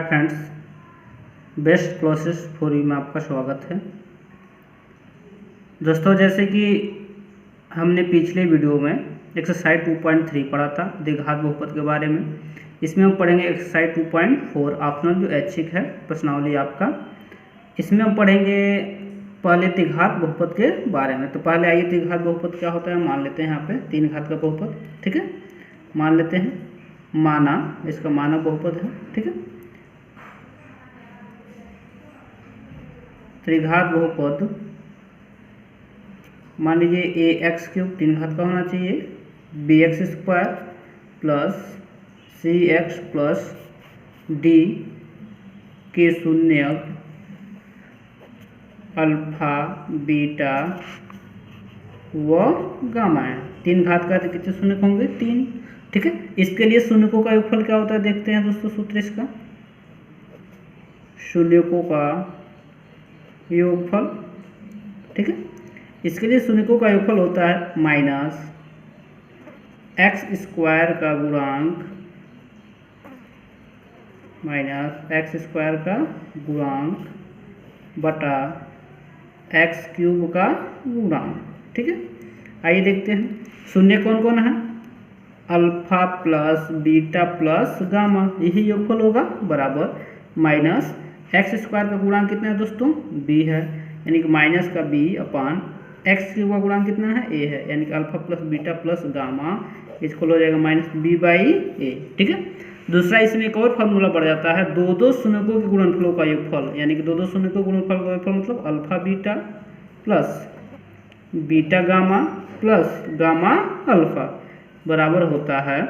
Friends, best classes for you में आपका स्वागत है। दोस्तों, जैसे कि हमने पिछले वीडियो में एक्सरसाइज 2.3 पढ़ा था द्विघात बहुपद के बारे में। इसमें हम पढ़ेंगे एक्सरसाइज 2.4 ऑप्शनल जो ऐच्छिक है प्रश्नावली आपका। इसमें हम पढ़ेंगे पहले त्रिघात बहुपद के बारे में। तो पहले आइए त्रिघात बहुपद क्या होता है मान लेते हैं। यहाँ पे तीन घात का बहुपद, ठीक है, मान लेते हैं। माना, इसका मानक बहुपद है, ठीक है। त्रिघात बहुपद मान लीजिए ए एक्स क्यूब तीन घात का होना चाहिए, बी एक्स स्क्वायर प्लस सी एक्स प्लस डी के शून्य अल्फा बीटा व गामा है। तीन घात का तो कितने शून्य होंगे? तीन, ठीक है। इसके लिए शून्यकों का योगफल क्या होता है देखते हैं दोस्तों। सूत्र इसका शून्यकों का योगफल, ठीक है। इसके लिए शून्यकों का योगफल होता है माइनस एक्स स्क्वायर का गुणांक बटा एक्स क्यूब का गुणांक, ठीक है। आइए देखते हैं शून्य कौन कौन है। Alpha plus beta plus gamma, यही योगफल होगा बराबर माइनस एक्स स्क्वायर का गुणांक कितना है दोस्तों? बी है, यानी कि माइनस का बी अपान एक्स क्यूब का गुणांक कितना है? ए है, यानी कि alpha plus beta plus gamma इसको हो जाएगा माइनस बी बाई ए, ठीक है। दूसरा इसमें एक और फार्मूला बढ़ जाता है, दो शून्यकों के गुणनफलों का योगफल, यानी कि दो शून्यकों के गुणनफल का योगफल मतलब alpha beta plus beta gamma plus gamma alpha बराबर होता है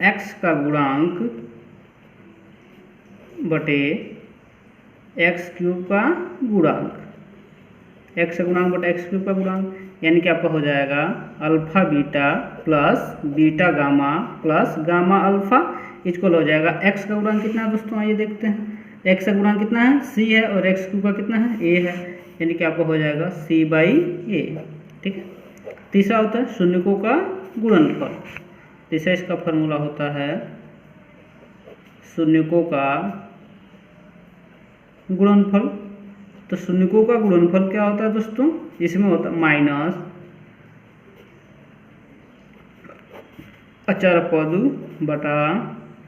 एक्स का गुणांक बटे एक्स क्यूब का गुणांक, एक्स का गुणांक बटे एक्स क्यूब का गुणांक, यानी कि आपका हो जाएगा alpha beta plus beta gamma plus gamma alpha इसको हो जाएगा। एक्स का गुणांक कितना है दोस्तों? आइए देखते हैं। एक्स का गुणांक कितना है? सी है, और एक्स क्यूब का कितना है? ए है, यानी कि आपका हो जाएगा सी बाई ए, ठीक है। तीसरा होता है शून्यकों का गुणनफल। तीसरा इसका फॉर्मूला होता है शून्यकों का गुणनफल। तो शून्यकों का गुणनफल क्या होता है दोस्तों? इसमें होता है माइनस अचर पद बटा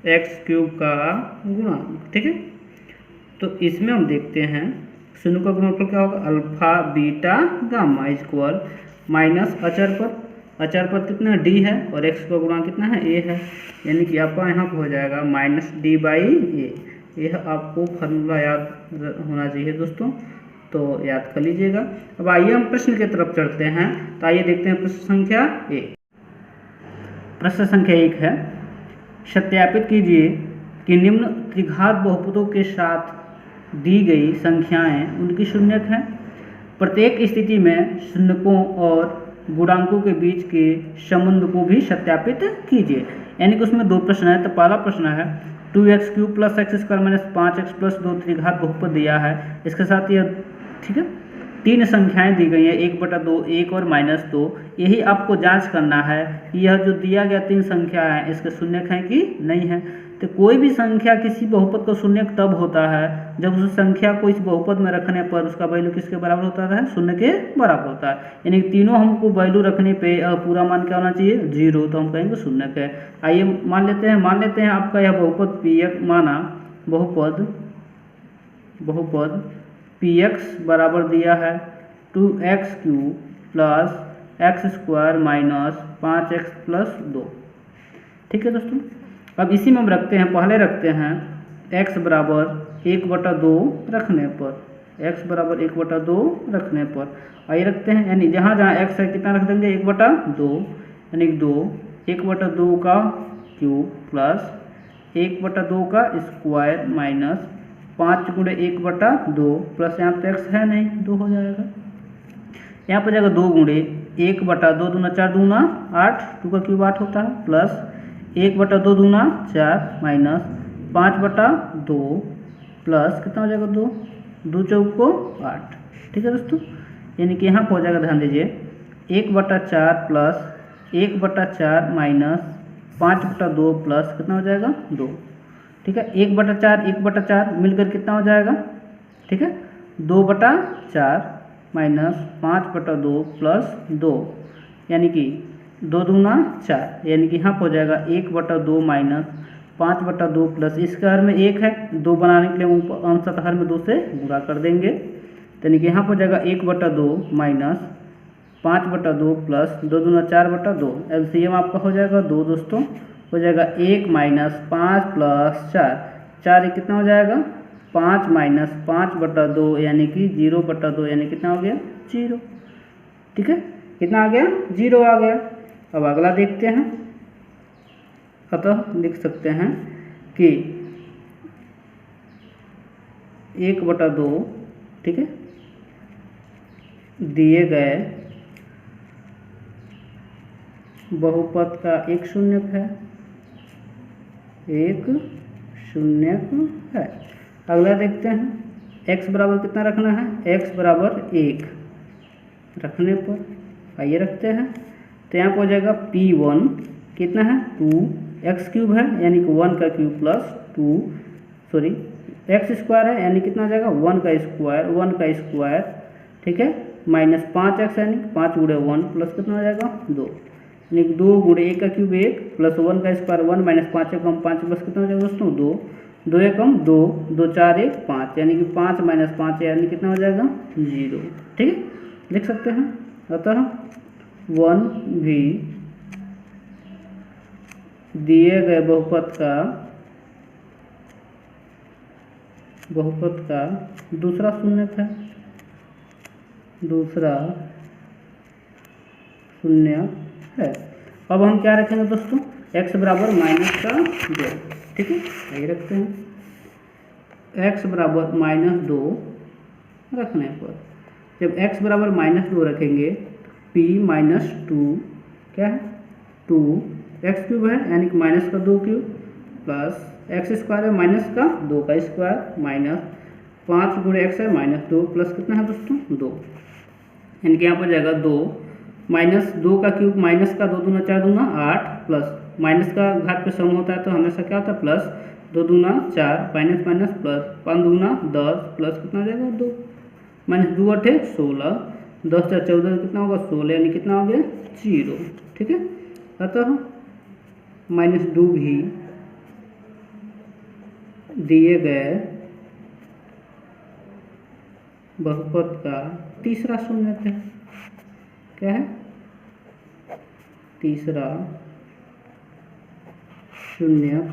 एक्स क्यूब का गुणांक, ठीक है। तो इसमें हम देखते हैं शून्य का गुणनफल क्या होगा? Alpha beta gamma equal minus अचर पद कितना डी है, और एक्स का गुणांक कितना है? ए है, यानी कि आपका यहाँ पर हो जाएगा माइनस डी बाई ए। यह आपको फार्मूला याद होना चाहिए दोस्तों, तो याद कर लीजिएगा। अब आइए हम प्रश्न की तरफ चढ़ते हैं। तो आइए देखते हैं प्रश्न संख्या एक। प्रश्न संख्या 1 है, सत्यापित कीजिए कि निम्न त्रिघात बहुपदों के साथ दी गई संख्याएं उनकी शून्यक हैं। प्रत्येक स्थिति में शून्यकों और गुणांकों के बीच के संबंध को भी सत्यापित कीजिए। यानी कि उसमें दो प्रश्न है। तो पहला प्रश्न है 2x cube plus x square minus 5x plus 2 त्रिघात बहुपद दिया है। इसके साथ यह, ठीक है, तीन संख्याएं दी गई हैं 1/2, 1 और -2। यही आपको जांच करना है कि यह जो दिया गया तीन संख्या है इसके शून्यक हैं कि नहीं है। तो कोई भी संख्या किसी बहुपद का शून्यक तब होता है जब उस संख्या को इस बहुपद में रखने पर उसका वैल्यू किसके बराबर होता है? शून्य के बराबर होता है। यानी कि तीनों हमको वैल्यू रखने पे पूरा मान क्या होना चाहिए? 0, तो हम कहेंगे शून्यक है। आइए मान लेते हैं आपका यह बहुपद पी एक्स माना बहुपद पी एक्स बराबर दिया है 2x cube plus x square minus 5x plus 2, ठीक है दोस्तों। अब इसी में हम रखते हैं, पहले रखते हैं x बराबर 1/2 रखने पर, x बराबर 1/2 रखने पर आइए रखते हैं, यानी जहाँ जहाँ x है कितना रख देंगे? 1/2, यानी 2 1/2 का क्यूब प्लस 1/2 का स्क्वायर माइनस 5 गुणे 1/2 प्लस यहाँ पे x है नहीं, 2 हो जाएगा। यहाँ पर जाएगा 2 गुणे 1/2, 2 4 दूना 8, 2 का क्यूब 8 होता है, प्लस 1/2 दूना 4 माइनस 5/2 प्लस कितना हो जाएगा? 2 चौक को 8, ठीक है दोस्तों। यानी कि यहाँ पर हो जाएगा, ध्यान दीजिए, 1/4 प्लस 1/4 माइनस 5/2 प्लस कितना हो जाएगा? 2। ठीक है। 1/4 मिलकर कितना हो जाएगा, ठीक है, 2/4 माइनस 5/2 प्लस 2, यानी कि 2 दूना 4, यानी कि यहाँ पर हो जाएगा 1/2 माइनस 5/2 प्लस इसके हर में 1 है, 2 बनाने के लिए अंशतः हर में 2 से गुणा कर देंगे, यानी कि यहाँ पर हो जाएगा 1/2 माइनस 5/2 प्लस 2 दूना 4/2। एलसीएम आपका हो जाएगा 2 दोस्तों, हो जाएगा 1 माइनस 5 प्लस 4, 4 ये कितना हो जाएगा 5 माइनस 5/2, यानी कि 0/2, यानी कितना हो गया 0, ठीक है, कितना आ गया 0 आ गया। अब अगला देखते हैं, अतः लिख सकते हैं कि 1/2, ठीक है, दिए गए बहुपद का एक शून्यक है, एक शून्यक है। अगला देखते हैं, x बराबर कितना रखना है, x बराबर 1 रखने पर आइए रखते हैं, तो यहाँ पर हो जाएगा P1 कितना है 2x³ है, यानी कि 1 का cube plus 2 sorry x square है, यानी कितना हो जाएगा 1 का स्क्वायर, ठीक है, माइनस 5x यानी 5 गुणे 1 प्लस कितना हो जाएगा 2, यानी कि 2 गुणे 1 का क्यूब 1 प्लस 1 का स्क्वायर 1 माइनस 5 कम 5 प्लस कितना हो जाएगा दोस्तों 2, 2 कम 2, 2 4 1 5, यानी कि 5 माइनस 5 यानी कितना हो जाएगा 0, ठीक है, लिख सकते हैं। अतः 1 भी दिए गए बहुपद का दूसरा शून्यक है, दूसरा शून्यक है। अब हम क्या रखेंगे दोस्तों, x बराबर -2, ठीक है, यही रखते हैं। x बराबर -2 रखने पर जब x बराबर -2 रखेंगे, p -2 क्या है 2x³ है, यानी कि माइनस का 2 क्यूब प्लस x स्क्वायर है माइनस का 2 का स्क्वायर माइनस 5 गुणे x है -2 प्लस कितना है दोस्तों 2, यानी कि यहाँ पर जाएगा 2 माइनस 2 का क्यूब माइनस का 2 दूना 4 दूना 8 प्लस माइनस का घात पे सम होता है तो हमेशा क्या होता है प्लस 2 दूना 4 माइनस माइनस प्लस 5 दूना 10 प्लस कितना हो जाएगा 2 माइनस 2 8 16 10 4 14 कितना होगा 16, यानी कितना हो गया 0, ठीक है। अतः -2 भी दिए गए बहुपद का तीसरा शून्यक है, क्या है तीसरा शून्यक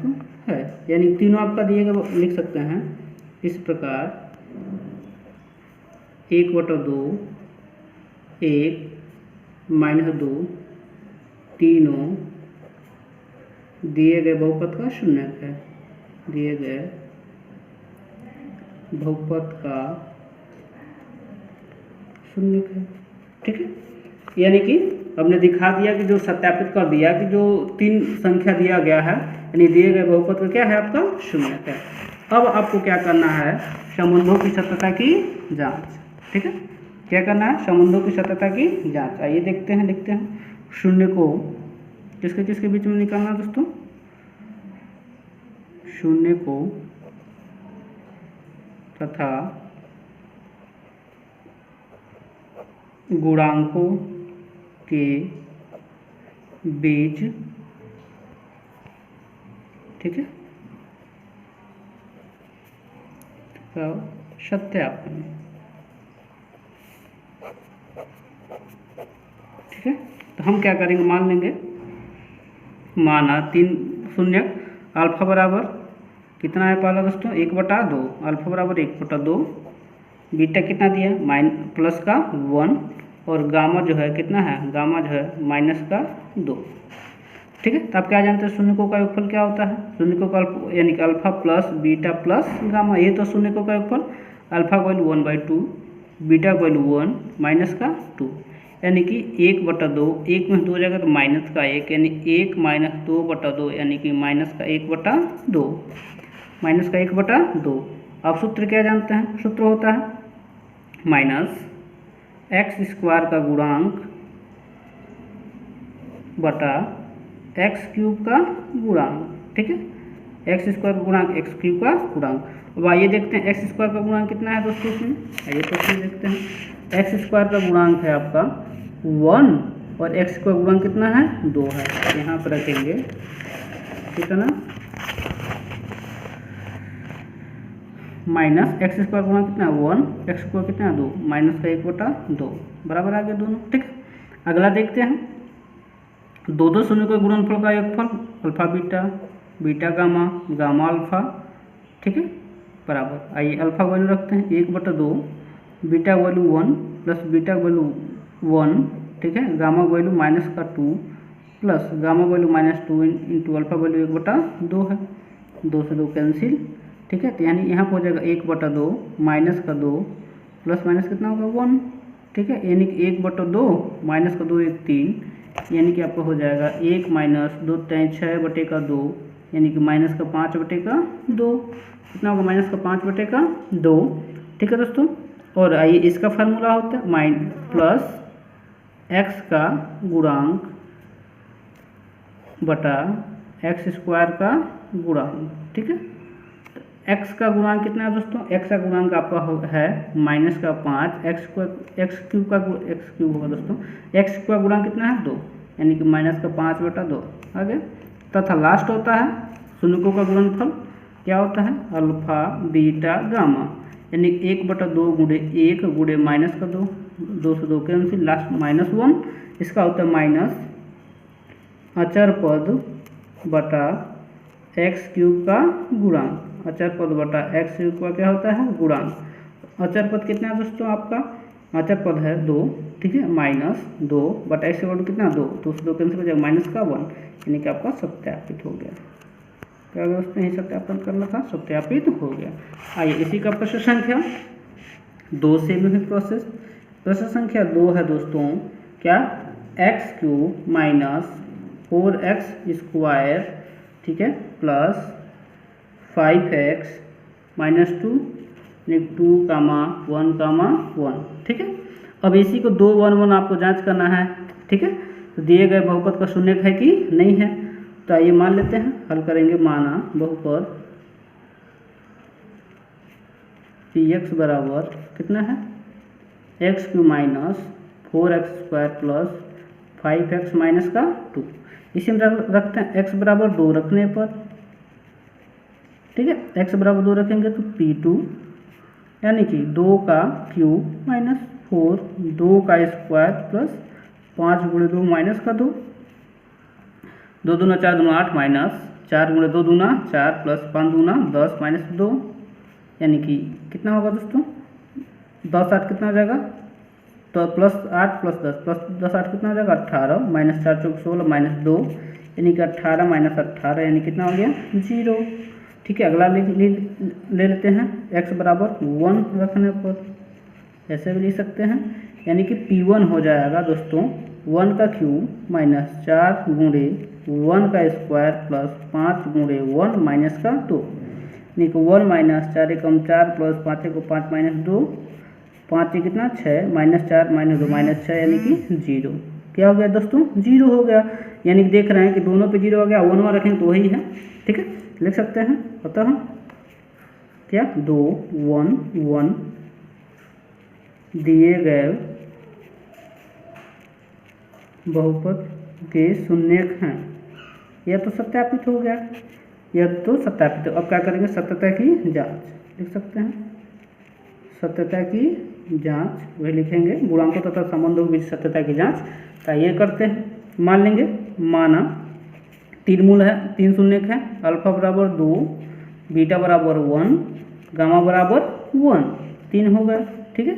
है, यानी तीनों आपका दिए गए लिख सकते हैं इस प्रकार 1/2 1 -2 तीनों दिए गए बहुपद का शून्यक है, दिए गए बहुपद का शून्यक है, ठीक है, यानी कि हमने दिखा दिया कि जो सत्यापित कर दिया कि जो 3 संख्या दिया गया है यानी दिए गए बहुपद का क्या है आपका शून्यक है। अब आपको क्या करना है, संबंधों की सत्यता की जांच, ठीक है, क्या करना है संबंधों की सत्यता की जांच। आइए देखते हैं, लिखते हैं शून्य को किसके किसके बीच में निकालना है दोस्तों, शून्य को तथा गुणांकों के बीच, ठीक है, तो सत्यापन, ठीक है, तो हम क्या करेंगे मान लेंगे, माना 3 शून्यक अल्फा बराबर कितना है पहला दोस्तों 1/2, अल्फा बराबर 1/2, बीटा कितना दिया प्लस का 1 और गामा जो है कितना है, गामा जो है -2, ठीक है। तो आप क्या जानते हैं शून्यकों का योगफल क्या होता है, शून्यकों का यानी कि alpha plus beta plus gamma, ये तो शून्यकों का योगफल, अल्फा का वैल्यू 1/2 बीटा का वैल्यू 1 -2, यानी कि 1/2, 1 में 2 हो जाएगा तो -1, यानी 1 - 2/2, यानी कि -1/2, -1/2। आप सूत्र क्या जानते हैं, सूत्र होता है -x² का गुणांक बटा x³ का गुणांक, ठीक है, एक्स स्क्वायर गुणांक एक्स क्यूब का गुणांक। अब आइए देखते हैं एक्स स्क्वायर का गुणांक कितना है दोस्तों इसमें। आइए क्वेश्चन देखते हैं। एक्स स्क्वायर का गुणांक है आपका 1 और एक्स का गुणांक कितना है 2 है। यहाँ पर रखेंगे, ठीक है ना, माइनस एक्स स्क्वायर गुणांक कितना है 1, एक्स स्क्वायर कितना है 2, माइनस का 1/2 बराबर आ गया दोनों। ठीक है, अगला देखते हैं। दो शून्य के गुणनफल का योगफल alpha beta, beta gamma, gamma alpha, ठीक है, बराबर। आइए अल्फा वैल्यू रखते हैं 1/2, beta value 1 plus beta value 1, ठीक है, गामा वैल्यू माइनस का 2 plus gamma value -2 into alpha value 1/2 है। 2 से 2 कैंसिल, ठीक है, तो यानी यहाँ पर हो जाएगा 1/2 माइनस का 2 प्लस माइनस कितना होगा 1, ठीक है, यानी कि 1/2 माइनस का 2 1 3, यानी कि आपका हो जाएगा 1 माइनस 2 3 6/2, यानी कि माइनस का 5/2, कितना होगा माइनस का 5/2, ठीक है दोस्तों। और आइए इसका फार्मूला होता है प्लस एक्स का गुणांक बटा एक्स स्क्वायर का गुणांक, ठीक है। एक्स का गुणांक कितना है दोस्तों, एक्स का गुणांक आपका है माइनस का 5, एक्स क्यूब होगा दोस्तों, एक्स का गुणांक कितना है 2, यानी कि माइनस का 5/2 आ गया। तथा लास्ट होता है शून्यकों का गुणनफल, क्या होता है अल्फा बीटा गामा, यानी 1/2 गुणे 1 गुणे माइनस का 2, 2 से 2 कैंसिल, लास्ट -1, इसका होता है माइनस अचर पद बटा एक्स क्यूब का गुणांक, अचर पद बटा एक्स क्यूब का क्या होता है गुणांक। अचर पद कितना है दोस्तों आपका, अचर पद है 2, ठीक है, -2 बटा एक्स का कितना 2, 2 से 2 कैंसिल हो जाएगा माइनस का 1, यानी कि आपका सत्यापित हो गया। क्या दोस्तों यही सत्यापन करना था, सत्यापित हो गया। आइए इसी का प्रश्न संख्या 2 से भी प्रोसेस, प्रश्न संख्या 2 है दोस्तों क्या, x³ माइनस 4x², ठीक है, प्लस 5x माइनस 2 1, ठीक है। अब इसी को 2 1 1 आपको जांच करना है, ठीक है, तो दिए गए बहुपद का शून्य है कि नहीं है, तो आइए मान लेते हैं, हल करेंगे। माना बहुपद px बराबर कितना है x³ minus 4x² plus 5x minus का 2, इसी में रखते हैं x बराबर 2 रखने पर, ठीक है, x बराबर 2 रखेंगे तो p2 यानी कि 2 का क्यूब माइनस 4, 2 का स्क्वायर प्लस 5 गुणे 2 माइनस का 2, 2 दूना 4 दूना 8 माइनस 4 गुणे 2 दूना 4 प्लस 5 दूना 10 माइनस 2, यानी कि कितना होगा दोस्तों 10 8 कितना हो जाएगा, तो प्लस 8 प्लस 10 प्लस 10 8 कितना हो जाएगा 18, माइनस 4 चौक 16 माइनस 2, यानी कि 18 माइनस 18, यानी कितना हो गया 0, ठीक है। अगला ले लेते हैं x बराबर 1 रखने पर, ऐसे भी लिख सकते हैं, यानी कि p1 हो जाएगा दोस्तों 1 का क्यूब माइनस 4 गुणे 1 का स्क्वायर प्लस 5 गुणे 1 माइनस का 2, यानी कि 1 माइनस 4 एकम 4 प्लस 5 को 5 माइनस 2, 5 कितना 6 माइनस 4 माइनस 2 माइनस 6, यानी कि 0। क्या हो गया दोस्तों 0 हो गया, यानी कि देख रहे हैं कि दोनों पे 0 हो गया, 1 1 रखेंगे तो वही है, ठीक है, लिख सकते हैं। अतः क्या 2 1 1 दिए गए बहुपद के शून्यक हैं, यह तो सत्यापित हो गया, यह तो सत्यापित। अब क्या करेंगे सत्यता की जांच लिख सकते हैं, सत्यता की जांच वही लिखेंगे, गुणांकों तथा संबंधों के बीच सत्यता की जांच का ये करते हैं। मान लेंगे, माना 3 मूल है, 3 शून्यक है, अल्फा बराबर 2, बीटा बराबर 1, गामा बराबर 1, 3 हो गया, ठीक है।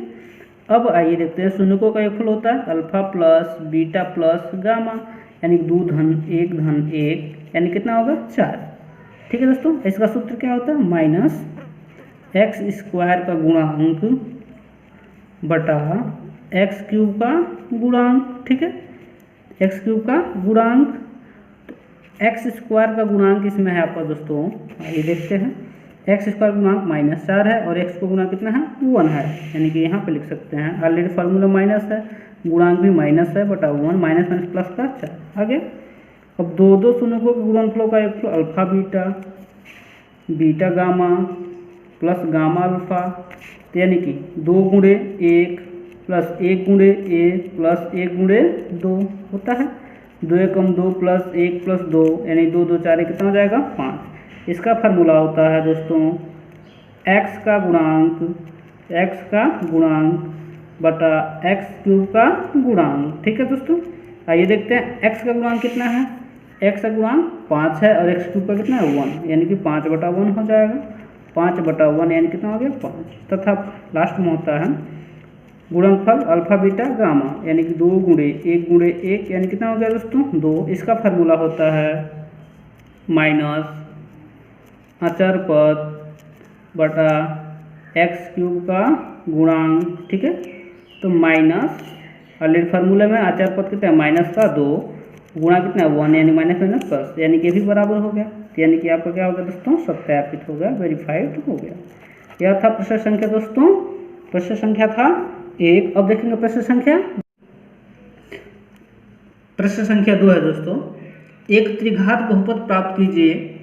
अब आइए देखते हैं शून्यकों का योगफल होता है alpha plus beta plus gamma, यानी 2 धन 1 धन 1, यानी कितना होगा 4, ठीक है दोस्तों। इसका सूत्र क्या होता है माइनस x² का गुणांक बटा x³ का गुणांक, ठीक है, x³ का गुणांक, x² का गुणांक इसमें है आपका दोस्तों, आइए देखते हैं, x² गुणांक -4 है और x का गुणांक कितना है 1 है, यानी कि यहाँ पे लिख सकते हैं, ऑलरेडी फार्मूला माइनस है, गुणांक भी माइनस है बटा 1, माइनस माइनस प्लस का 4 आगे। अब 2 शून्यकों के गुणनफलों का योगफल alpha beta, beta gamma plus gamma alpha, तो यानी कि 2 गुणे 1 प्लस 1 गुणे ए प्लस 1 गुणे 2 होता है। 2 एकम 2 प्लस 1 प्लस 2 यानी 2 2 4 कितना हो जाएगा 5। इसका फार्मूला होता है दोस्तों x का गुणांक बटा x क्यूब का गुणांक। ठीक है दोस्तों, आइए देखते हैं x का गुणांक कितना है। x का गुणांक 5 है और x क्यूब का कितना है 1, यानी कि 5/1 हो जाएगा। 5/1 यानी कितना हो गया 5। तथा लास्ट में होता है गुणनफल अल्फा बीटा गामा, यानी कि 2 गुणे 1 गुणे 1 यानी कितना हो गया दोस्तों 2। इसका फार्मूला होता है माइनस अचर पद बटा एक्स क्यूब का गुणांक। ठीक है, तो माइनस ऑलरेडी फार्मूले में अचर पद कितना है माइनस का 2 गुणा कितना है 1 यानी माइनस माइनस प्लस, यानी कि भी बराबर हो गया। तो यानी कि आपका क्या हो गया दोस्तों सत्यापित हो गया, वेरीफाइड हो गया। यह था प्रश्न संख्या दोस्तों, प्रश्न संख्या था 1। अब देखेंगे प्रश्न संख्या 2 है दोस्तों। एक त्रिघात बहुपद प्राप्त कीजिए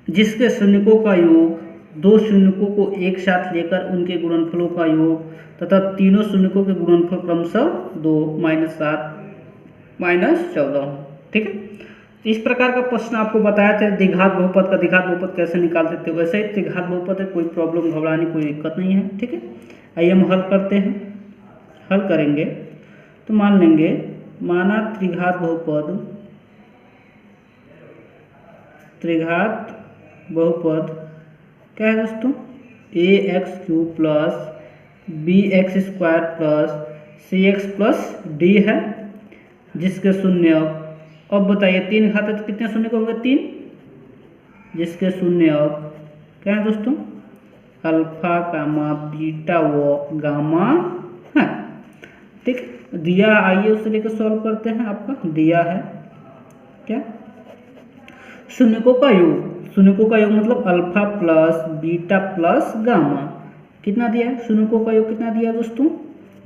जिसके शून्यकों का योग 2 शून्यकों को एक साथ लेकर उनके गुणनफलों का योग तथा तीनों शून्यकों के गुणनफल क्रमशः 2 -7 -14। ठीक है, इस प्रकार का प्रश्न आपको बताया था द्विघात बहुपद का द्विघात बहुपद कैसे निकालते थे। वैसे ही त्रिघात बहुपद है, कोई प्रॉब्लम घबराने कोई दिक्कत नहीं है। ठीक है, आइए हम हल करते हैं। हल करेंगे तो मान लेंगे, माना त्रिघात बहुपद क्या है दोस्तों ax³ plus bx² plus cx plus d है, जिसके शून्य, अब बताइए 3 घात है तो कितने शून्य होंगे 3, जिसके शून्य क्या है दोस्तों अल्फा गामा बीटा व गामा है। ठीक, दिया, आइए उससे लेकर सॉल्व करते हैं। आपका दिया है क्या शून्यकों का योग, शून्यकों का योग मतलब alpha plus beta plus gamma, कितना दिया है शून्यकों का योग कितना दिया दोस्तों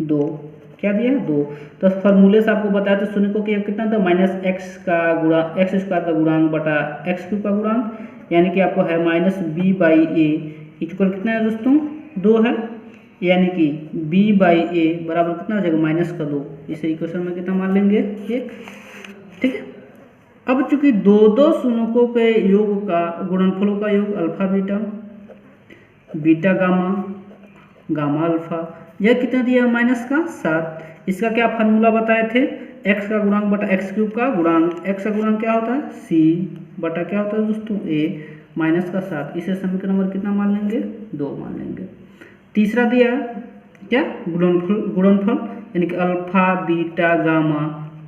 2, क्या दिया है 2। तो फॉर्मूले से आपको बताया था शून्यकों का योग कितना था -x का गुणा x² का गुणांक बटा x क्यूब का गुणांक, यानी कि आपको है -b/a इक्वल कितना है दोस्तों 2 है, यानी कि b/a बराबर कितना हो जाएगा -2। इसे इक्वेशन में कितना मान लेंगे 1। ठीक है, अब चूंकि दो शून्यकों के योग का गुणनफलों का योग alpha beta beta gamma gamma alpha, यह कितना दिया -7। इसका क्या फार्मूला बताए थे x का गुणांक बटा x क्यूब का गुणांक। x का गुणांक क्या होता है c बटा क्या होता है दोस्तों a -7। इसे समीकरण नंबर कितना मान लेंगे 2 मान लेंगे। तीसरा दिया क्या गुणनफल यानी कि अल्फा बीटा गामा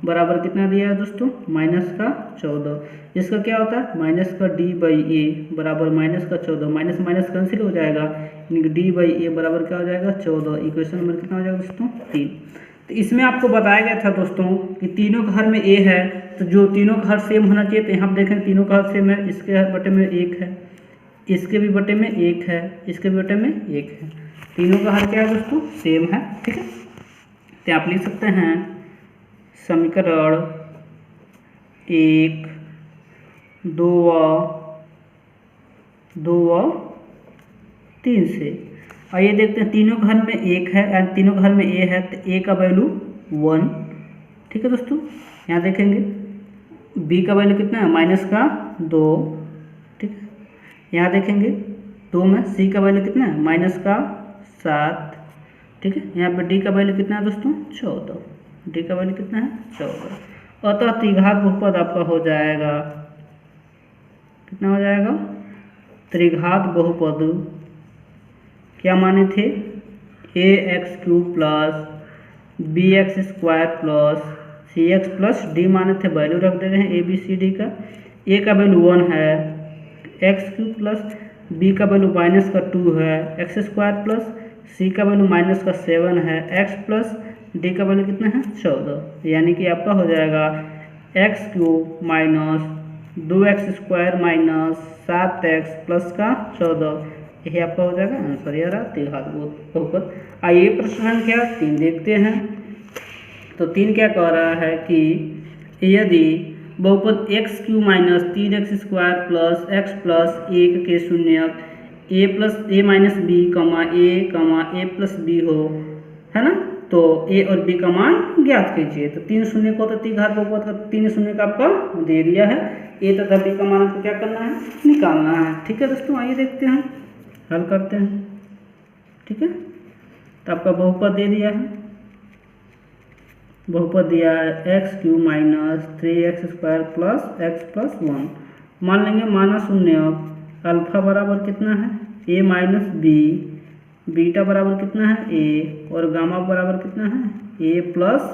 बराबर कितना दिया है दोस्तों -14। इसका क्या होता है -d/a बराबर -14, माइनस माइनस कैंसिल हो जाएगा, यानी कि d/a बराबर क्या हो जाएगा 14। इक्वेशन नंबर कितना हो जाएगा दोस्तों 3। तो इसमें आपको बताया गया था दोस्तों कि तीनों का हर में a है, तो जो तीनों का हर सेम होना चाहिए। तो यहाँ देखें तीनों का हर सेम है, इसके बटे में 1 है, इसके भी बटे में 1 है, इसके भी बटे में 1 है, तीनों का हर क्या है दोस्तों सेम है। ठीक है, तो आप लिख सकते हैं समीकरण 1 2 और 3 से। आइए देखते हैं तीनों घर में 1 है एंड तीनों घर में a है, तो a का वैल्यू 1। ठीक है दोस्तों, यहाँ देखेंगे b का वैल्यू कितना है -2। ठीक है, यहाँ देखेंगे 2 में c का वैल्यू कितना है -7। ठीक है, यहाँ पे d का वैल्यू कितना है दोस्तों 14, डी का वैल्यू कितना है 14। अतः त्रिघात बहुपद आपका हो जाएगा, कितना हो जाएगा त्रिघात बहुपद क्या माने थे ax³ plus bx² plus cx plus d माने थे, वैल्यू रख दे रहे हैं a b c d का। a का वैल्यू 1 है, x³ प्लस b का वैल्यू -2 है, x² प्लस c का वैल्यू -7 है, x प्लस d का वैल्यू कितना है 14, यानी कि आपका हो जाएगा x³ - 2x² - 7x प्लस का 14। यही आपका हो जाएगा आंसर, यह रहा त्रिघात बहुपद। आइए प्रश्न संख्या 3 देखते हैं। तो 3 क्या कह रहा है कि यदि बहुपद x Q minus 3x² plus x plus 1 के शून्यक ए प्लस ए माइनस बी ए प्लस बी हो, है ना। तो ए और बी का मान ज्ञात कीजिए। तो 3 शून्य को तो त्रिघात बहुपद का 3 शून्य का आपका दे दिया है। ए तथा बी का मान आपको क्या करना है, निकालना है। ठीक है दोस्तों, आइए देखते हैं, हल करते हैं। ठीक है, तो आपका बहुपद दे दिया है, बहुपद दिया है x Q minus 3x² plus x plus 1। मान लेंगे माना शून्य, अल्फा बराबर कितना है ए माइनस बी, बीटा बराबर कितना है ए, और गामा बराबर कितना है ए प्लस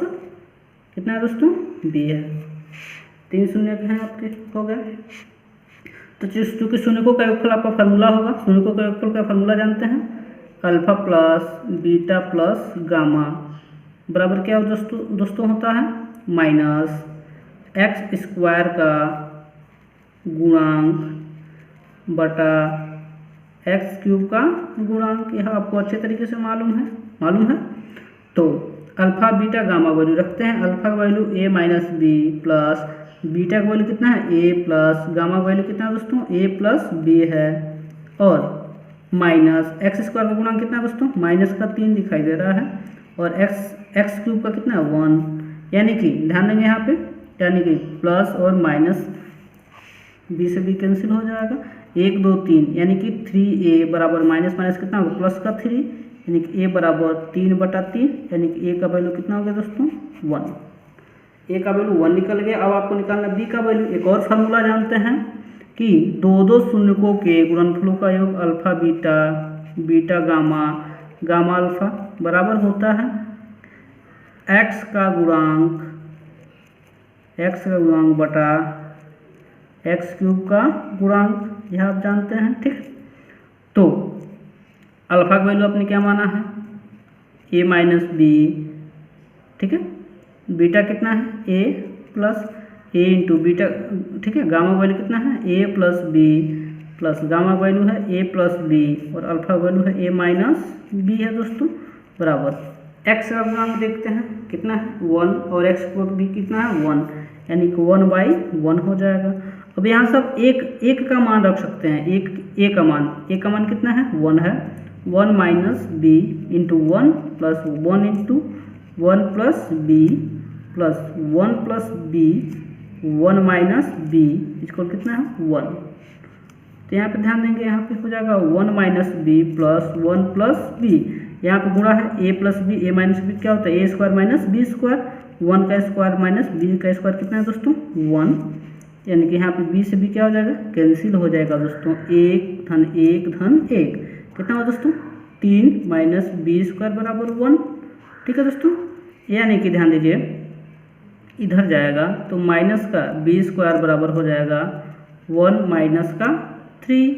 कितना है दोस्तों बी है। 3 शून्य हैं आपके, हो गए। तो चूंकि शून्य को का योगफल आपका फार्मूला होगा, शून्य को का योगफल का फार्मूला जानते हैं, alpha plus beta plus gamma बराबर क्या हो दोस्तों होता है माइनस x² का गुणांक बटा x³ का गुणांक। यह आपको अच्छे तरीके से मालूम है। तो अल्फा बीटा गामा वैल्यू रखते हैं। अल्फा का value a minus B plus beta का वैल्यू कितना है a प्लस गामा का वैल्यू कितना है दोस्तों a प्लस बी है, और माइनस x² का गुणांक कितना है दोस्तों माइनस का 3 दिखाई दे रहा है, और x³ का कितना है 1, यानी कि ध्यान देंगे यहाँ पे, यानी कि प्लस और माइनस बी से बी कैंसिल हो जाएगा, 1 2 3, यानी कि 3a बराबर माइनस माइनस कितना होगा प्लस का 3, यानी कि a बराबर 3/3, यानी कि a का वैल्यू कितना हो गया दोस्तों 1। a का वैल्यू 1 निकल गया। अब आपको निकालना b का वैल्यू। एक और फार्मूला जानते हैं कि दो शून्यकों के गुणनफलों का योग alpha beta, beta gamma, gamma alpha बराबर होता है x का गुणांक बटा x³ का गुणांक, यह आप जानते हैं। ठीक, तो अल्फा का वैल्यू आपने क्या माना है a माइनस बी, ठीक है, बीटा कितना है a plus a into beta, ठीक है, गामा वैल्यू कितना है a plus B plus gamma value है a प्लस बी, और अल्फा वैल्यू है a माइनस बी है दोस्तों, बराबर x का गुणांक देखते हैं कितना है 1, और x को भी कितना है 1, यानी कि 1/1 हो जाएगा। अब यहाँ सब एक का मान रख सकते हैं, a का मान कितना है 1 है, 1 minus B into 1 plus 1 into 1 plus B plus 1 plus B 1 minus B इसको कितना है 1। तो यहाँ पे ध्यान देंगे, यहाँ पे हो जाएगा 1 minus B plus 1 plus B, यहाँ पे गुणा है a plus B, a minus B क्या होता है a² माइनस b², 1 का स्क्वायर माइनस b का स्क्वायर कितना है दोस्तों 1, यानी कि यहाँ पे b से b क्या हो जाएगा कैंसिल हो जाएगा दोस्तों, 1 धन 1 धन 1 कितना हो दोस्तों 3 माइनस b² बराबर 1। ठीक है दोस्तों, यानी कि ध्यान दीजिए इधर जाएगा तो माइनस का b² बराबर हो जाएगा 1 माइनस का 3,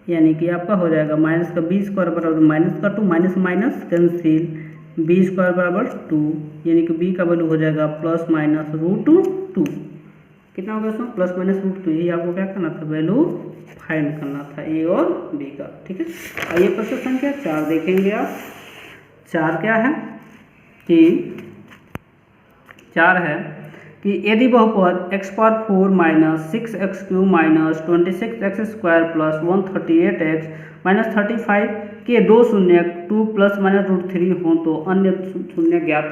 यानी कि आपका हो जाएगा माइनस का b² बराबर माइनस का 2, माइनस माइनस कैंसिल, b² बराबर 2, यानी कि b का वैल्यू हो जाएगा प्लस माइनस √2। कितना होगा दोस्तों प्लस माइनस √2। यही आपको क्या करना था वैल्यू फाइंड करना था a और b का। ठीक है, आइए प्रश्न संख्या 4 देखेंगे आप। 4 क्या है कि 4 है कि यदि बहुपद x⁴ minus 6x³ minus 26x² plus 138x minus 35 के दो शून्यक 2 प्लस माइनस √3 हों तो अन्य शून्य ज्ञात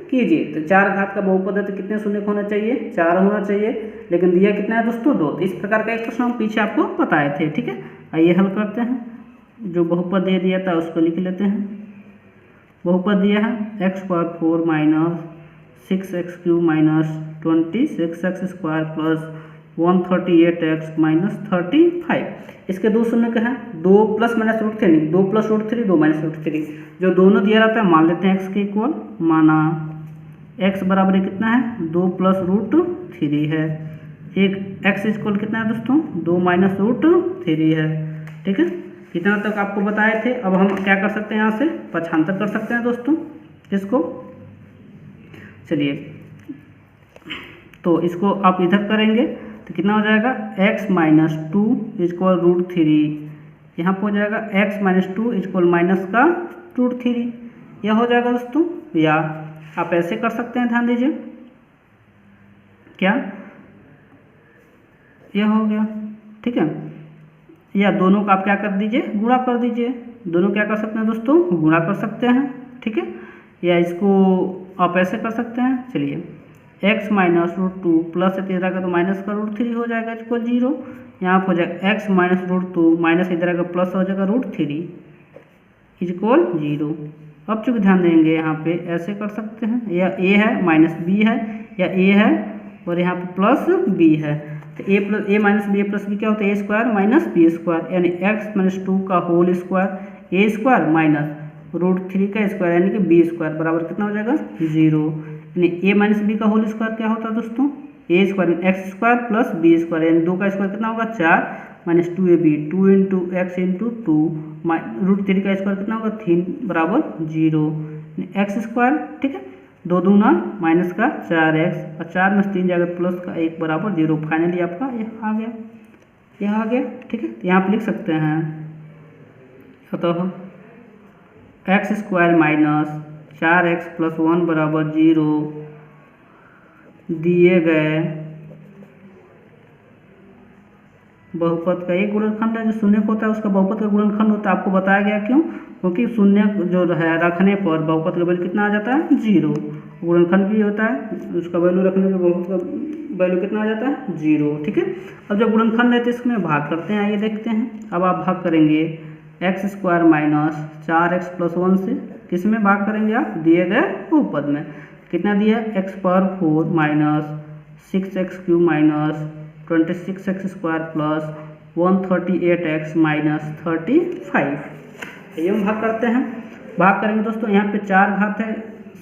कीजिए। तो 4 घात का बहुपद है तो कितने शून्यक होना चाहिए 4 होना चाहिए, लेकिन दिया कितना है दोस्तों 2। तो इस प्रकार का एक प्रश्न हम पीछे आपको बताए थे। ठीक है, आइए हल करते हैं। जो बहुपद दे दिया था उसको लिख लेते हैं। बहुपद दिया है x⁴ minus 6x³ minus 26x² plus 138x minus 35। इसके दो शून्य हैं, 2 प्लस माइनस √3, 2 प्लस √3, 2 माइनस √3, जो दोनों दिया रहता है मान लेते हैं x के इक्वल। माना x बराबर कितना है 2 प्लस √3 है, एक x इक्वल कितना है दोस्तों 2 माइनस √3 है। ठीक है, कितना तक आपको बताए थे। अब हम क्या कर सकते हैं यहाँ से पक्षांतर कर सकते हैं दोस्तों इसको। चलिए, तो इसको आप इधर करेंगे तो कितना हो जाएगा x माइनस 2 इक्वल √3, यहाँ पर हो जाएगा x माइनस 2 इक्वल माइनस का √3, यह हो जाएगा दोस्तों। या आप ऐसे कर सकते हैं, ध्यान दीजिए क्या यह हो गया, ठीक है। या दोनों का आप क्या कर दीजिए, गुणा कर दीजिए। दोनों क्या कर सकते हैं दोस्तों, गुणा कर सकते हैं, ठीक है। या इसको आप ऐसे कर सकते हैं, चलिए x minus root two plus इधर आएगा तो माइनस का रूट थ्री हो जाएगा इसको 0। यहाँ पर हो जाएगा x minus root two minus इधर आएगा प्लस हो जाएगा रूट थ्री इक्वल 0। अब चूँकि ध्यान देंगे यहाँ पे ऐसे कर सकते हैं, या a है माइनस b है, या a है और यहाँ पे प्लस b है, तो a minus B plus B क्या होता है, A square minus B square, यानी x माइनस टू का whole square A square minus root three का स्क्वायर यानी कि बी स्क्वायर बराबर कितना हो जाएगा 0। यानी ए माइनस बी का होल स्क्वायर क्या होता है दोस्तों, A square X square plus B square, यानी 2 का स्क्वायर कितना होगा 4 minus 2ab 2 into X into two root three का स्क्वायर कितना होगा 3 बराबर 0 एक्स स्क्वायर, ठीक है। 2 दूना माइनस का 4x और 4 में 3 जाएगा प्लस का 1 बराबर 0। फाइनली आपका यह आ गया, यह आ गया, ठीक है। यहाँ आप लिख सकते हैं अतः x square minus 4x plus 1 बराबर 0 दिए गए बहुपद का एक गुणनखंड है। जो शून्य होता है उसका बहुपद का गुणनखंड होता है। आपको बताया गया क्यों, क्योंकि शून्य जो है रखने पर बहुपद का वैल्यू कितना आ जाता है 0। गुणनखंड भी होता है, उसका वैल्यू रखने पर बहुपद का वैल्यू कितना आ जाता है 0, ठीक है। अब जब गुणनखंड है तो इसमें भाग करते हैं, आइए देखते हैं। अब आप भाग करेंगे x square minus 4x plus 1 से, किस में भाग करेंगे आप, दिए गए बहुपद में। कितना दिया, x power 4 minus 6x cube minus 26x square plus 138x minus 35। ये हम भाग करते हैं। भाग करेंगे दोस्तों, यहाँ पे 4 घात है,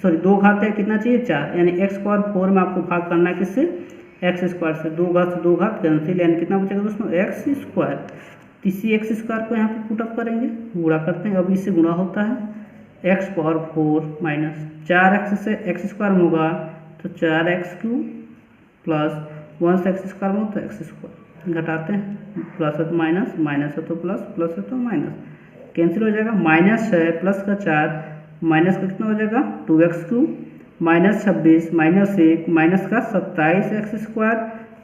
सॉरी 2 घात है, कितना चाहिए 4, यानी x पावर 4 में आपको भाग करना है किससे, x स्क्वायर से। 2 घात से 2 घात कैंसिल, यानी कितना बचेगा दोस्तों x स्क्वायर। इसी x स्क्वायर को यहाँ पे पुटअप करेंगे, गुणा करते हैं। अब इससे गुणा होता है x पावर 4 माइनस 4x से x स्क्वायर में होगा तो 4x क्यूब प्लस 1 से x स्क्वायर में हो तो x स्क्वायर, घटाते हैं प्लस है तो माइनस, माइनस है तो प्लस, प्लस है तो माइनस, कैंसिल हो जाएगा। माइनस है प्लस का 4 माइनस का कितना हो जाएगा 2x cube minus 26 minus 1 minus का 27x स्क्वायर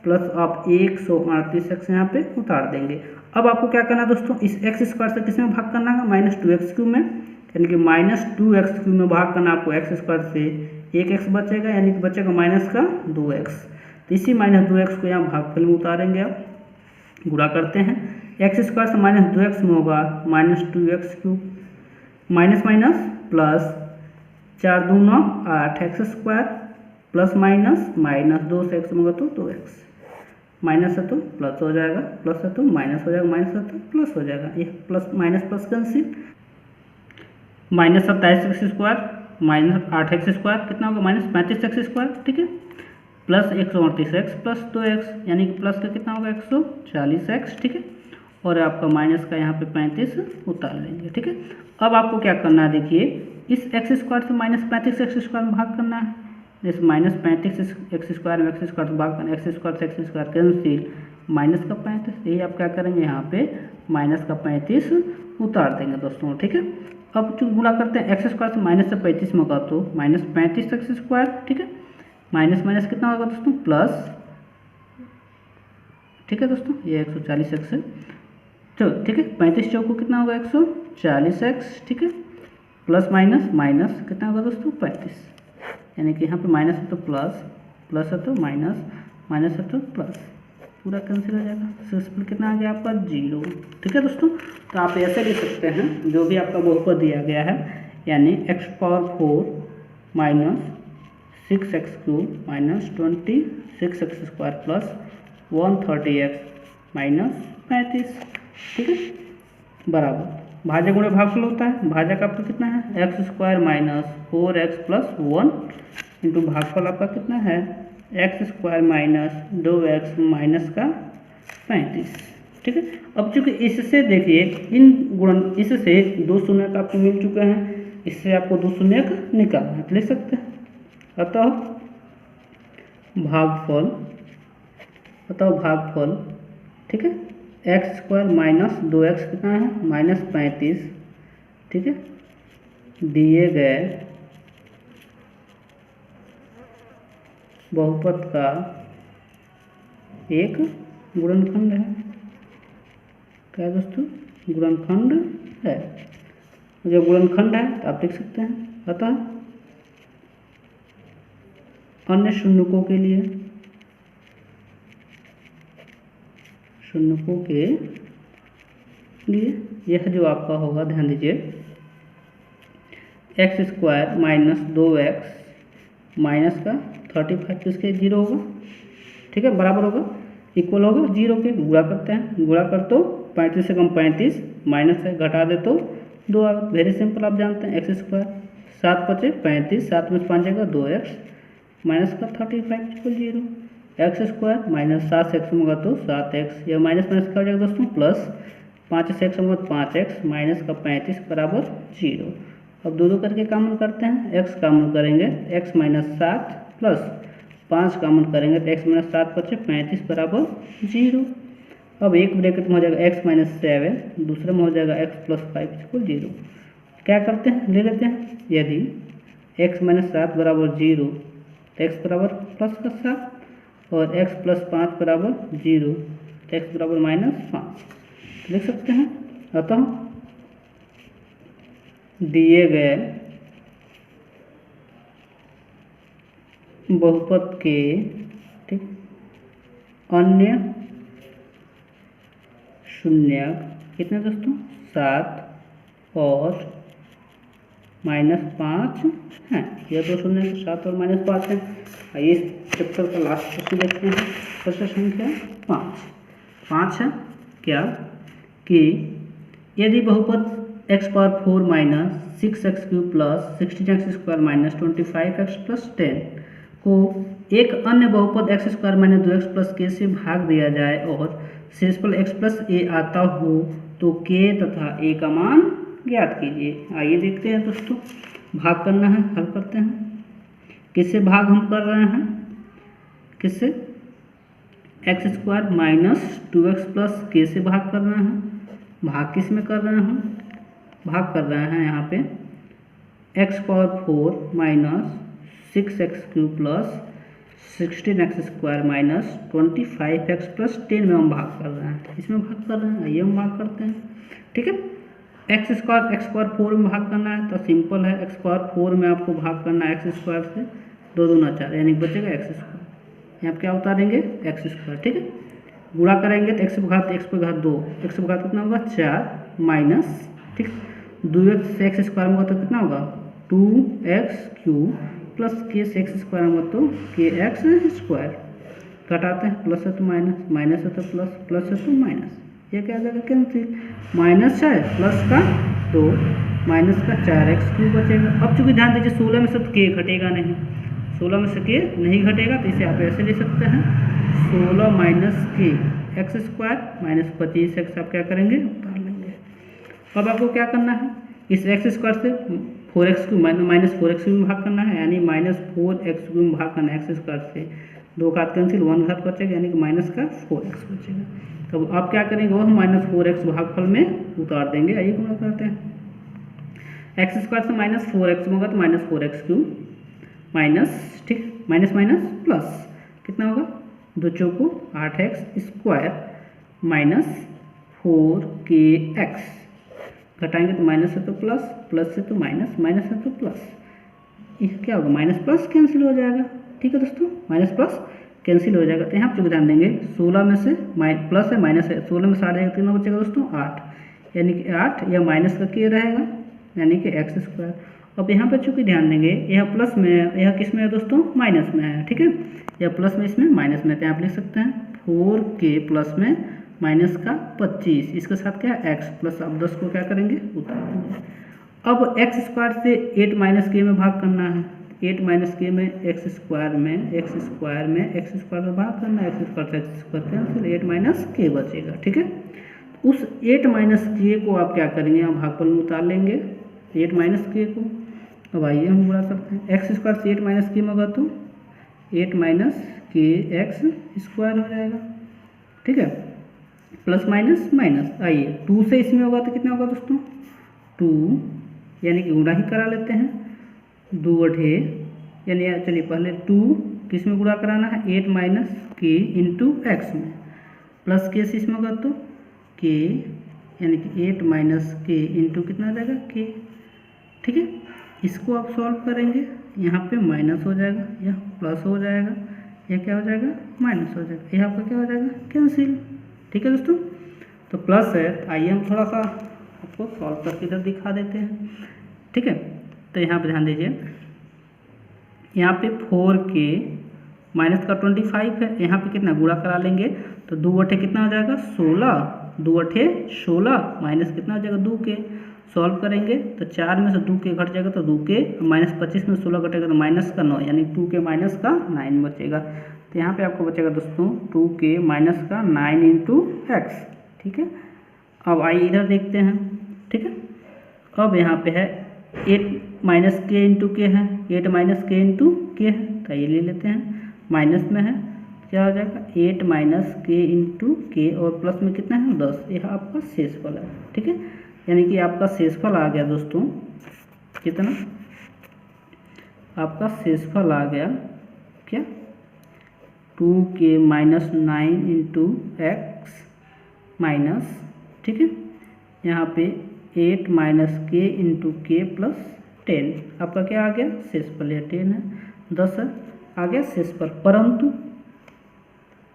प्लस आप 138x यहाँ पे उतार देंगे। अब आपको क्या करना है दोस्तों, इस x स्क्वायर से किस में भाग करना है, माइनस 2x क्यूब में, यानी कि माइनस 2x क्यूब में भाग करना आपको x स्क्वायर से, 1x बचेगा यानी कि बचेगा माइनस का 2x। तो इसी माइनस 2x को यहाँ भागफल में उतारेंगे आप, गुणा करते हैं। x स्क्वायर से माइनस 2x में होगा minus 2x cube minus minus plus 4 दूना 8x square plus minus minus 2 से x में होगा तो 2x, माइनस है तो प्लस हो जाएगा, प्लस है तो माइनस हो जाएगा, माइनस है तो प्लस हो जाएगा। ये plus minus plus cancel, minus 27x square minus 8x square कितना होगा माइनस 35x स्क्वायर, ठीक है, प्लस 138x प्लस 2x, यानी कि प्लस का कितना होगा 140x, ठीक है। और आपका माइनस का यहाँ पे 35 उतार लेंगे, ठीक है। अब आपको क्या करना है, देखिए इस x स्क्वायर से माइनस 35x स्क्वायर में भाग करना है। जैसे माइनस 35x स्क्वायर में x स्क्वायर से भाग करना, x स्क्वायर से x स्क्वायर कैंसिल, माइनस का 35, यही आप क्या करेंगे यहाँ पे माइनस का 35 उतार देंगे दोस्तों, ठीक है। अब जो गुणा करते हैं x स्क्वायर से माइनस से 35 में होगा तो माइनस 35x स्क्वायर, ठीक है, माइनस माइनस कितना होगा दोस्तों प्लस, ठीक है दोस्तों, ये 140x है, तो ठीक है 35 चौको कितना होगा 140x, ठीक है, प्लस माइनस माइनस कितना होगा दोस्तों 35, यानी कि यहाँ पे माइनस है तो प्लस, प्लस है तो माइनस, माइनस है तो प्लस, पूरा कैंसिल हो जाएगा। सक्सेसफुल कितना आ गया आपका 0, ठीक है दोस्तों। तो आप ऐसे लिख सकते हैं, जो भी आपका बहुपद दिया गया है, यानी x power 4 minus 6x cube minus 26x square plus 130x minus 35, ठीक है, बराबर भाज्य गुणे भागफल होता है। भाजक आपका कितना है x square minus 4x plus 1 into भागफल आपका कितना है x square minus 2x minus का 35, ठीक है। अब चूंकि इससे देखिए इन गुणन, इससे 2 शून्यक आपको मिल चुके हैं, इससे आपको 2 शून्यक निकालना है, लिख सकते हैं। अतः भागफल, ठीक है, एक्स स्क्वायर माइनस 2x कितना है माइनस 35, ठीक है, दिए गए बहुपद का एक गुणनखंड है। क्या है दोस्तों? गुणनखंड है। जब गुणनखंड है तो आप लिख सकते हैं। अतः अन्य शून्यकों के लिए, शून्यकों के लिए यह जो आपका होगा, ध्यान दीजिए, x square minus 2x minus का 35 किसके 0 होगा, ठीक है, बराबर होगा, इक्वल होगा 0 के। गुणा करते हैं, गुणा कर तो 35 से कम 35, माइनस है, घटा दे तो 2 आ। वेरी सिंपल, आप जानते हैं एक्स स्क्वायर 7 पचे 35, 7 में 5 जाएगा 2x माइनस का 35 इक्वल 0। एक्स स्क्वायर माइनस 7 से एक्स होगा तो 7x, यह माइनस माइनस क्या हो जाएगा दोस्तों, प्लस 5 से एक्स होगा 5x माइनस का 35 बराबर 0। अब दो करके कॉमन करते हैं, x कॉमन करेंगे x माइनस 7 प्लस 5 कॉमन करेंगे तो x माइनस 7 पचे 35 बराबर 0। अब एक ब्रैकेट में हो जाएगा x माइनस 7, दूसरे में हो जाएगा x प्लस 5 इक्वल 0। क्या करते हैं, ले लेते हैं, यदि x माइनस 7 बराबर 0 तो x बराबर प्लस का 7 और x प्लस 5 बराबर 0 तो x बराबर माइनस 5 लिख सकते हैं। अतः दिए गए बहुपद के, ठीक, अन्य शून्यक कितने दोस्तों, 7 और -5 हैं। यह दो शून्य 7 और -5 हैं। आइए इस चैप्टर का लास्ट क्वेश्चन देखते हैं। प्रश्न संख्या 5 है क्या, कि यदि बहुपद x power 4 minus 6x cube plus 16x square minus 25x plus 10 को एक अन्य बहुपद x square minus 2x plus k से भाग दिया जाए और शेषफल x प्लस a आता हो तो k तथा a का मान ज्ञात कीजिए। आइए देखते हैं दोस्तों, भाग करना है, हल करते हैं। किससे भाग हम कर रहे हैं, किससे, x square minus 2x plus k से भाग कर रहे हैं। भाग किस में कर रहे हैं हम, भाग कर रहे हैं यहाँ पे x power 4 minus 6x cube plus 16x square minus 25x plus 10 में हम भाग कर रहे हैं, इसमें भाग कर रहे हैं। आइए हम भाग करते हैं, ठीक है। एक्स स्क्वायर 4 में भाग करना है तो सिंपल है, एक्स स्क्वायर 4 में आपको भाग करना है एक्स स्क्वायर से, 2 दूना 4 यानी बचेगा एक्स स्क्वायर। यहाँ क्या उतारेंगे, एक्स स्क्वायर, ठीक है। गुणा करेंगे तो x पे घात 2, x पे घात कितना होगा 4 माइनस, ठीक, 2x से एक्स स्क्वायर में होगा तो कितना होगा 2x क्यूब प्लस k से एक्स स्क्वायर में होगा तो kx स्क्वायर। घटाते हैं, प्लस है तो माइनस, माइनस है तो प्लस, प्लस है तो माइनस, ये क्या आ जाएगा कैंसिल, माइनस है प्लस का 2 माइनस का 4x क्यूब बचेगा। अब चूँकि ध्यान दीजिए 16 में से तो k घटेगा नहीं, 16 में से k नहीं घटेगा तो इसे आप ऐसे ले सकते हैं 16 minus k x square minus 25x आप क्या करेंगे, उतार लेंगे। अब आपको क्या करना है, इस एक्स स्क्वायर से 4x cube minus 4x cube में भाग करना है, यानी माइनस 4x क्यूब में भाग करना है एक्स स्क्वायर से, 2 घात कैंसिल, 1 घात बचेगा यानी कि माइनस का 4x बचेगा। तो आप क्या करेंगे, वह माइनस 4x भागफल में उतार देंगे। आइए गुणा करते हैं, एक्स स्क्वायर से माइनस 4x होगा तो माइनस 4x क्यूब माइनस, ठीक, माइनस माइनस प्लस कितना होगा, 2 चौको 8x स्क्वायर माइनस 4kx, घटाएंगे तो माइनस है तो प्लस, प्लस से तो माइनस, माइनस है तो प्लस, यह क्या होगा, माइनस प्लस कैंसिल हो जाएगा, ठीक है दोस्तों, माइनस प्लस कैंसिल हो जाएगा। तो यहाँ पर ध्यान देंगे 16 में से प्लस है माइनस है, 16 में से 8 जाएगा कितना बचेगा दोस्तों 8, यानी कि 8 या माइनस का k रहेगा यानी कि एक्स स्क्वायर। अब यहाँ पर चूँकि ध्यान देंगे यह प्लस में है, यह किस में है दोस्तों, माइनस में है, ठीक है, यह प्लस में इसमें माइनस में, तो आप लिख सकते हैं 4k प्लस में माइनस का 25, इसके साथ क्या है x प्लस, अब 10 को क्या करेंगे, उतार देंगे। अब एक्स स्क्वायर से 8 माइनस के में भाग करना है, 8 माइनस के में एक्स स्क्वायर में एक्स स्क्वायर में भाग करना है, एक्स स्क्वायर से एक्स स्क्वायर कैंसिल, 8 माइनस के बचेगा, ठीक है। उस 8 माइनस के को आप क्या करेंगे, आप भागफल में उतार लेंगे 8 माइनस के को। अब आइए हम गुणा करते हैं, एक्स स्क्वायर से 8 माइनस के में होगा तो 8 माइनस के एक्स स्क्वायर हो जाएगा, ठीक है, प्लस माइनस माइनस। आइए 2 से इसमें होगा तो कितना होगा दोस्तों 2, यानी कि गुणा ही करा लेते हैं, 2 अठे, यानी चलिए पहले 2 किस में गुणा कराना है, 8 माइनस के इंटू एक्स में, प्लस के से इसमें होगा तो के, यानी कि 8 माइनस के इंटू कितना आ जाएगा के। ठीक है, इसको आप सॉल्व करेंगे, यहाँ पे माइनस हो जाएगा, यहाँ प्लस हो जाएगा, यह क्या हो जाएगा माइनस हो जाएगा, यह आपका क्या हो जाएगा कैंसिल। ठीक है दोस्तों, तो प्लस है, आइए हम थोड़ा सा आपको सॉल्व करके इधर दिखा देते हैं। ठीक है, तो यहाँ पे ध्यान दीजिए, यहाँ पे 4k माइनस का 25 है, यहाँ पे कितना गुणा करा लेंगे तो 2 अठे कितना हो जाएगा 16, 2 अठे 16 माइनस कितना हो जाएगा 2k। सॉल्व करेंगे तो 4 में से 2k घट जाएगा तो 2k, माइनस 25 में 16 घटेगा तो माइनस का 9, यानी 2k माइनस का 9 बचेगा। तो यहाँ पे आपको बचेगा दोस्तों 2k माइनस का 9 इंटू एक्स। ठीक है, अब आइए इधर देखते हैं। ठीक है, अब यहाँ पे है 8 माइनस के इंटू के है, 8 माइनस के इंटू के है, तो ये ले लेते हैं, माइनस में है क्या हो जाएगा 8 माइनस के इंटू के, और प्लस में कितना है 10, यह आपका शेषफल है। ठीक है, यानी कि आपका शेषफल आ गया दोस्तों कितना, आपका शेषफल आ गया क्या 2k minus 9 into x minus, ठीक है, यहाँ पे 8 माइनस के इंटू के प्लस 10, आपका क्या आ गया शेषफल, यह 10 है, 10 है, आ गया शेषफल।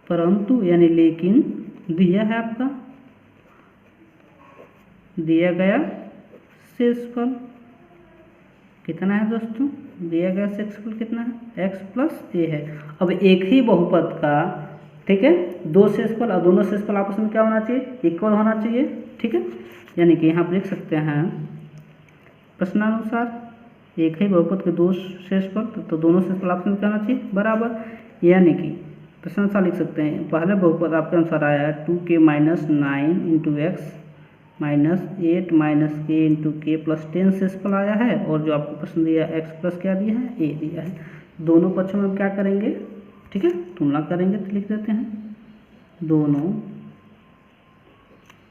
परंतु यानी लेकिन दिया है आपका, दिया गया शेषफल कितना है दोस्तों, दिया गया शेषफल कितना है x प्लस ए है। अब एक ही बहुपद का, ठीक है, दो शेषफल और दोनों शेषफल आपस में क्या होना चाहिए, इक्वल होना चाहिए। ठीक है, यानी कि यहाँ पर लिख सकते हैं प्रश्नानुसार एक ही बहुपद के दो शेषफल, तो दोनों शेषफल आपस में क्या होना चाहिए बराबर, यानी कि प्रश्नानुसार लिख सकते हैं पहले बहुपद आपके अनुसार आया है 2k minus 9 into x minus 8 minus के इंटू के प्लस 10 शेषफल आया है, और जो आपको प्रश्न दिया है x प्लस क्या दिया है a दिया है। दोनों पक्षों में हम क्या करेंगे, ठीक है, तुलना करेंगे, तो लिख देते हैं दोनों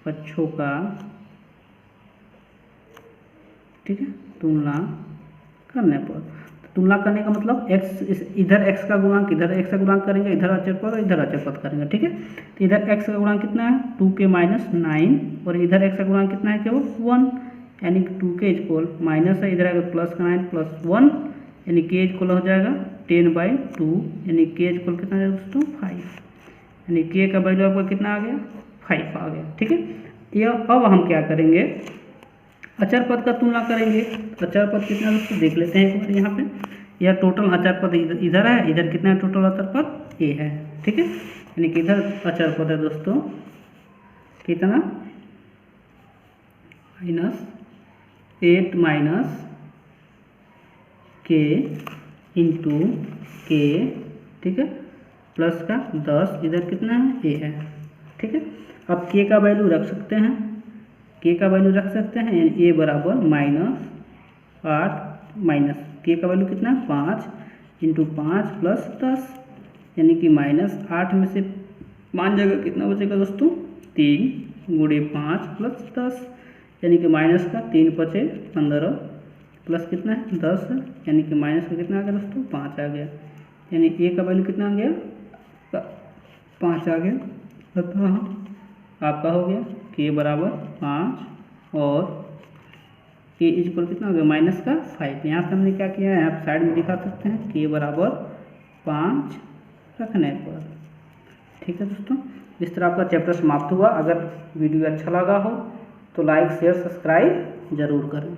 पक्षों का, ठीक है, तुलना करने पर, तुलना करने का मतलब x, इधर x का गुणांक इधर x का गुणांक करेंगे, इधर अचर पद और इधर अचर पद करेंगे। ठीक है, तो इधर x का गुणांक कितना है 2k माइनस 9, और इधर x का गुणांक कितना है केवल 1, यानी कि 2k इक्वल माइनस है, इधर आएगा प्लस का 9 प्लस 1, यानी k इक्वल हो जाएगा 10/2, यानी k इक्वल कितना है दोस्तों 5, यानी k का वैल्यू आपका कितना आ गया 5 आ गया। ठीक है, यह अब हम क्या करेंगे, अचर पद का तुलना करेंगे। अचर पद कितना दोस्तों देख लेते हैं एक बार, यहाँ पे यह टोटल अचर पद इधर है, इधर कितना है टोटल अचर पद ए है। ठीक है, यानी कि इधर अचर पद है दोस्तों कितना -8 माइनस के इंटू के, ठीक है, प्लस का 10, इधर कितना है ए है। ठीक है, अब के का वैल्यू रख सकते हैं, के का वैल्यू रख सकते हैं, यानी ए बराबर -8 माइनस के का वैल्यू कितना है 5 इंटू 5 प्लस 10, यानी कि -8 में से 5 जगह कितना बचेगा दोस्तों 3 गुणे 5 प्लस 10, यानी कि माइनस का 3 बचे 15 प्लस कितना है 10, यानी कि माइनस का कितना आ गया दोस्तों 5 आ गया, यानी ए का वैल्यू कितना आ गया 5 आ गया। अतः आपका हो गया के बराबर 5 और के इक्वल कितना हो गया माइनस का 5। यहाँ से हमने क्या किया है, आप साइड में दिखा सकते हैं के बराबर 5 रखने पर। ठीक है दोस्तों, इस तरह आपका चैप्टर समाप्त हुआ। अगर वीडियो अच्छा लगा हो तो लाइक शेयर सब्सक्राइब जरूर करें।